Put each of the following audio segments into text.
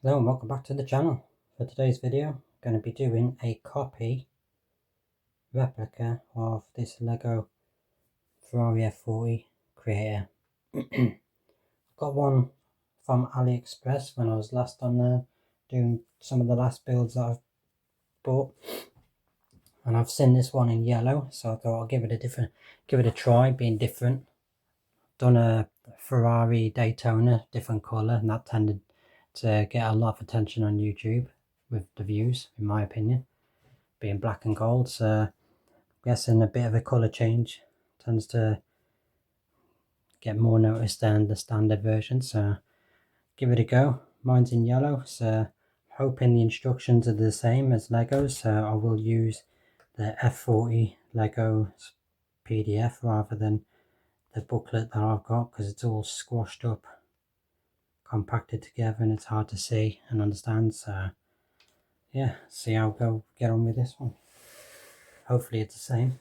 Hello and welcome back to the channel. For today's video, I'm going to be doing a copy replica of this Lego Ferrari F40 creator. Got one from AliExpress when I was last on there doing some of the last builds that I've bought, and I've seen this one in yellow, so I thought I'll give it a try, being different. Done a Ferrari Daytona, different colour, and that tended to get a lot of attention on YouTube with the views, in my opinion, being black and gold. So I'm guessing a bit of a colour change tends to get more noticed than the standard version, so give it a go. Mine's in yellow, so hoping the instructions are the same as Lego's, so I will use the F40 Lego PDF rather than the booklet that I've got, because it's all squashed up, compacted together, and it's hard to see and understand. So yeah, see how I'll get on with this one. Hopefully it's the same.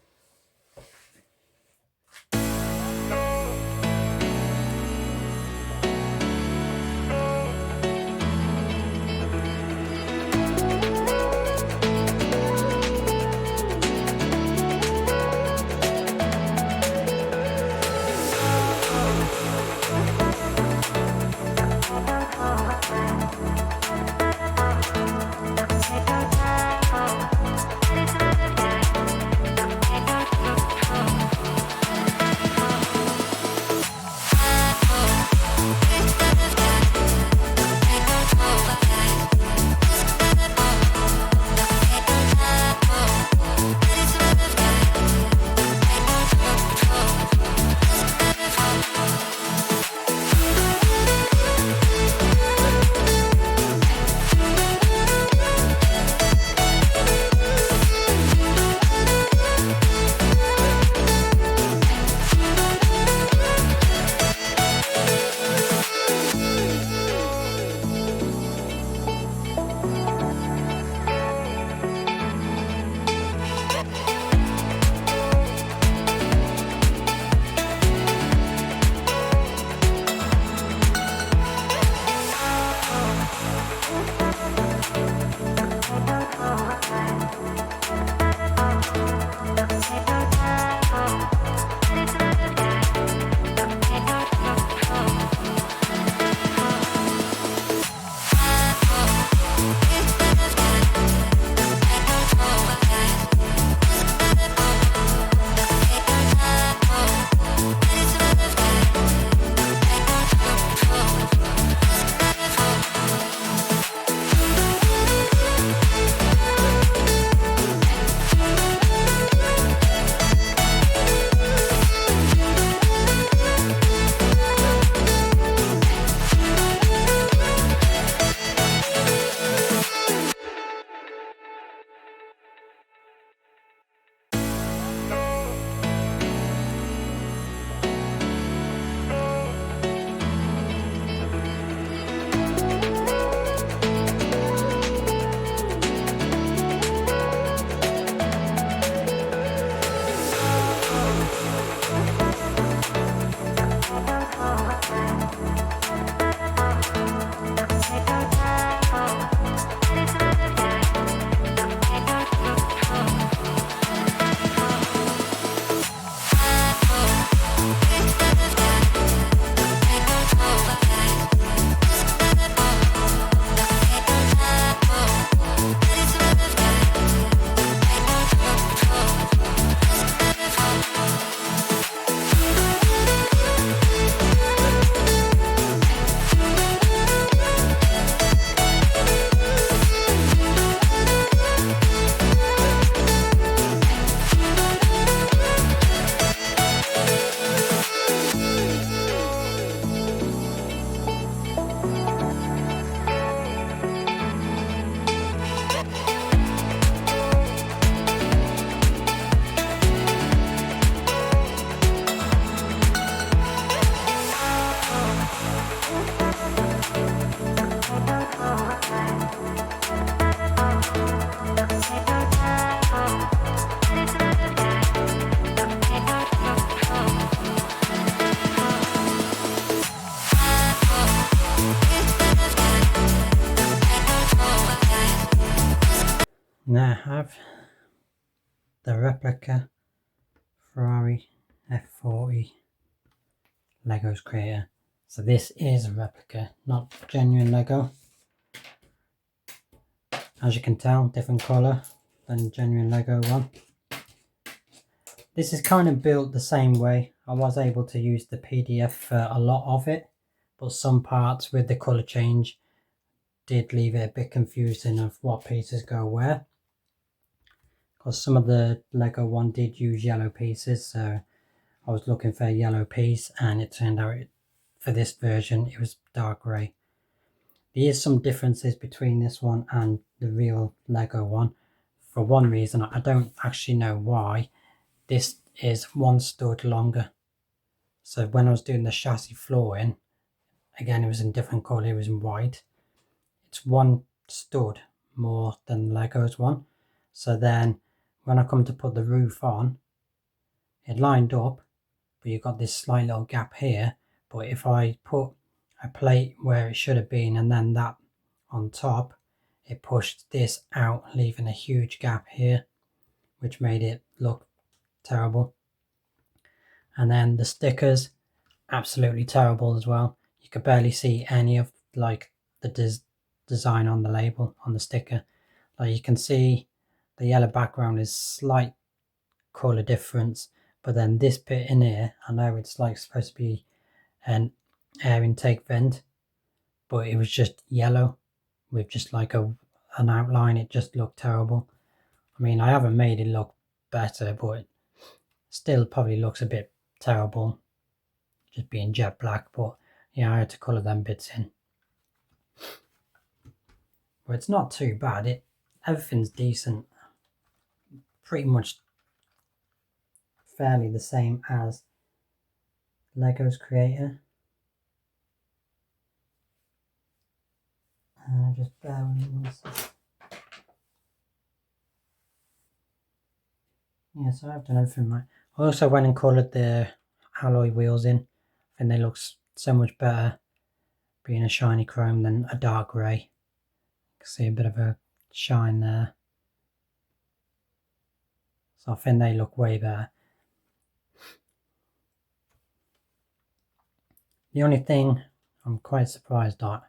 Now I have the replica Ferrari F40 Legos creator. So this is a replica, not genuine Lego. As you can tell, different colour than genuine Lego one. This is kind of built the same way. I was able to use the PDF for a lot of it, but some parts with the colour change did leave it a bit confusing of what pieces go where. Because some of the Lego one did use yellow pieces, so I was looking for a yellow piece and it turned out for this version it was dark grey. There is some differences between this one and the real Lego one. For one reason, I don't actually know why, this is one stud longer. So when I was doing the chassis flooring, again it was in different colour, it was in white. It's one stud more than Lego's one. So then when I come to put the roof on, it lined up, but you've got this slight little gap here. But if I put a plate where it should have been and then that on top, it pushed this out, leaving a huge gap here, which made it look terrible. And then the stickers, absolutely terrible as well. You could barely see any of like the design on the label, on the sticker. Like you can see the yellow background is slight colour difference, but then this bit in here, I know it's like supposed to be an air intake vent, but it was just yellow with just like an outline. It just looked terrible. I mean, I haven't made it look better, but it still probably looks a bit terrible, just being jet black. But yeah, I had to colour them bits in. But it's not too bad. Everything's decent. Pretty much fairly the same as Lego's creator. Just bear with me one second. Yeah, so I've done everything right. I also went and coloured the alloy wheels in. I think they look so much better being a shiny chrome than a dark grey. You can see a bit of a shine there. So I think they look way better. The only thing I'm quite surprised at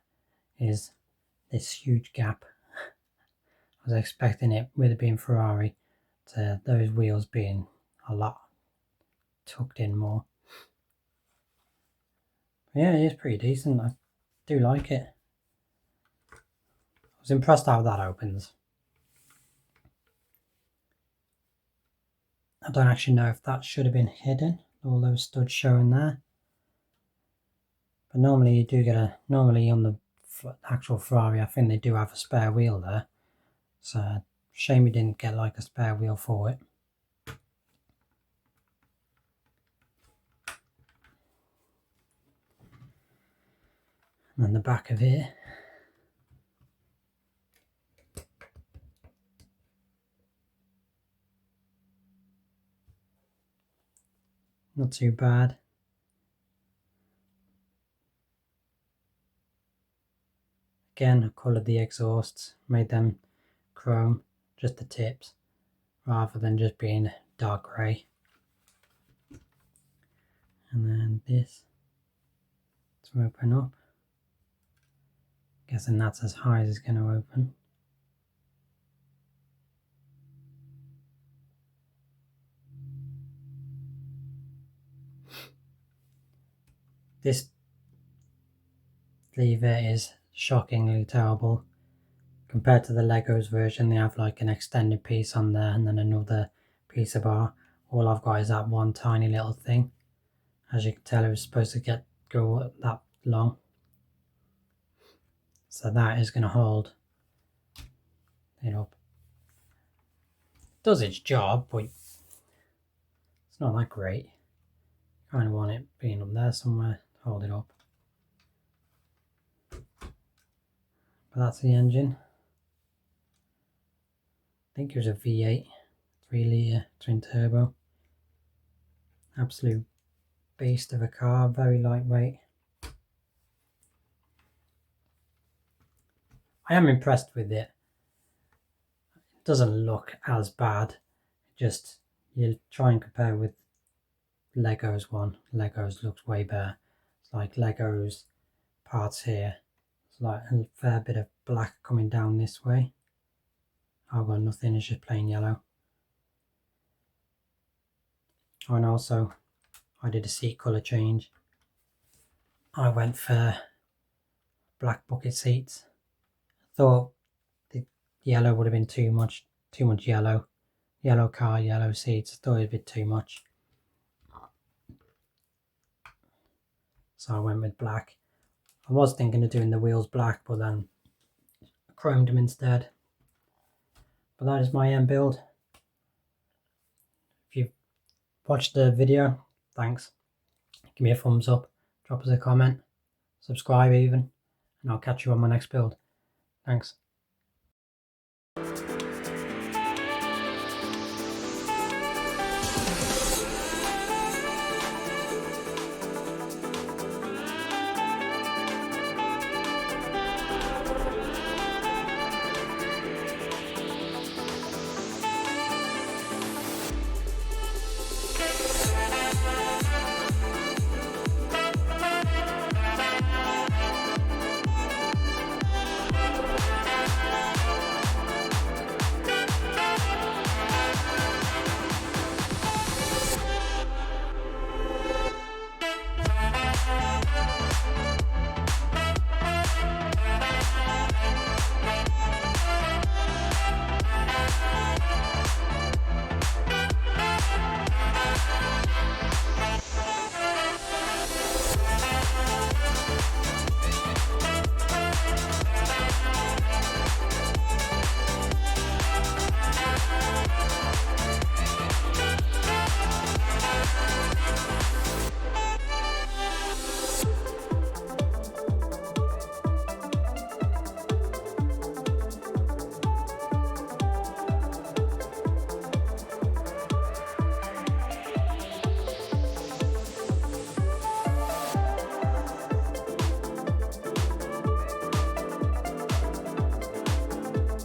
is this huge gap. I was expecting it, with it being Ferrari, to those wheels being a lot tucked in more. But yeah, it is pretty decent. I do like it. I was impressed how that opens. I don't actually know if that should have been hidden, all those studs showing there. But normally you do get normally on the actual Ferrari, I think they do have a spare wheel there. So shame you didn't get like a spare wheel for it. And then the back of it. Not too bad. Again, I coloured the exhausts, made them chrome, just the tips, rather than just being dark grey. And then this to open up. Guessing that's as high as it's going to open. This lever is shockingly terrible. Compared to the Legos version, they have like an extended piece on there and then another piece of bar. All I've got is that one tiny little thing. As you can tell, it was supposed to go that long. So that is going to hold it up. It does its job, but it's not that great. Kind of want it being up there somewhere to hold it up. But that's the engine. I think it was a V8, 3 litre twin turbo. Absolute beast of a car, very lightweight. I am impressed with it. doesn't look as bad. Just you try and compare with Lego's one. Lego's looks way better. It's like Lego's parts here. It's like a fair bit of black coming down this way. I've got nothing, it's just plain yellow. Oh, and also I did a seat colour change. I went for black bucket seats. Thought the yellow would have been too much yellow. Yellow car, yellow seats. I thought it would be too much. So I went with black. I was thinking of doing the wheels black, but then I chromed them instead. But that is my end build. If you've watched the video, thanks. Give me a thumbs up, drop us a comment, subscribe even, and I'll catch you on my next build. Thanks.